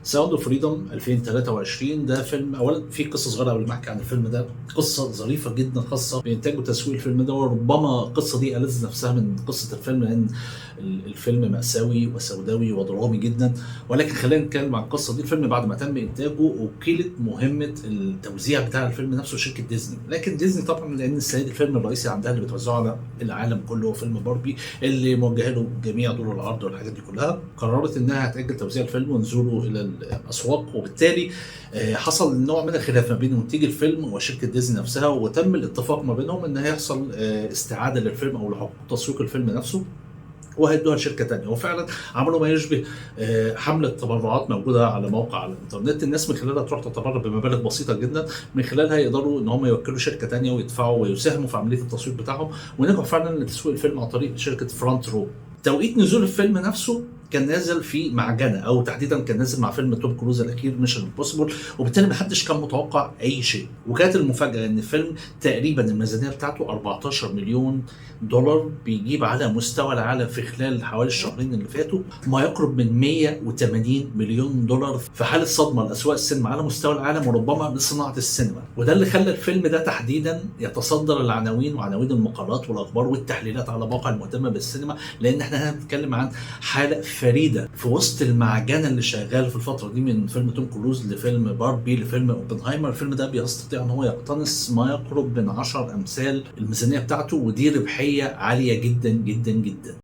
ساوند اوف فريدوم 2023 ده فيلم، اولا في قصه صغيره قبل ما احكي عن الفيلم ده. قصه ظريفه جدا خاصه بانتاج وتسويق الفيلم ده، وربما القصه دي ألذ نفسها من قصه الفيلم، لان الفيلم مأساوي وسوداوي ودرامي جدا. ولكن خلينا نتكلم عن القصه دي. الفيلم بعد ما تم انتاجه وكيلت مهمه التوزيع بتاع الفيلم نفسه شركه ديزني، لكن ديزني طبعا لان السنه دي الفيلم الرئيسي عندها اللي بتوزعه على العالم كله هو فيلم باربي اللي موجه له جميع دور العرض والحاجات دي كلها، قررت انها هتأجل توزيع الفيلم ونزوله الى الاسواق. وبالتالي حصل نوع من الخلاف ما بين منتج الفيلم وشركه ديزني نفسها، وتم الاتفاق ما بينهم ان هيحصل استعاده للفيلم او لحقوق تسويق الفيلم نفسه، وهيدوها لشركه تانية. وفعلا عملوا ما يشبه حمله تبرعات موجوده على موقع على الانترنت، الناس من خلالها تروح تتبرع بمبالغ بسيطه جدا، من خلالها يقدروا ان هم يوكلوا شركه تانية ويدفعوا ويساهموا في عمليه التسويق بتاعهم، ونجحوا فعلا لتسويق الفيلم عن طريق شركه فرونت رو. توقيت نزول الفيلم نفسه كان نازل في معجنه، او تحديدا كان نازل مع فيلم توم كروز الاخير ميشن امبوسيبل، وبالتالي ما حدش كان متوقع اي شيء. وكانت المفاجاه ان الفيلم تقريبا الميزانيه بتاعته 14 مليون دولار، بيجيب على مستوى العالم في خلال حوالي الشهرين اللي فاتوا ما يقرب من 180 مليون دولار، في حاله صدمه لاسواق السينما على مستوى العالم وربما لصناعه السينما. وده اللي خلى الفيلم ده تحديدا يتصدر العناوين وعناوين المقالات والاخبار والتحليلات على مواقع المهتمه بالسينما، لان احنا بنتكلم عن حاله فريده في وسط المعجنه اللي شغال في الفتره دي، من فيلم توم كروز لفيلم باربي لفيلم اوبنهايمر. الفيلم ده بيستطيع ان هو يقتنص ما يقرب من 10 امثال الميزانيه بتاعته، ودي ربحيه عاليه جدا جدا جدا.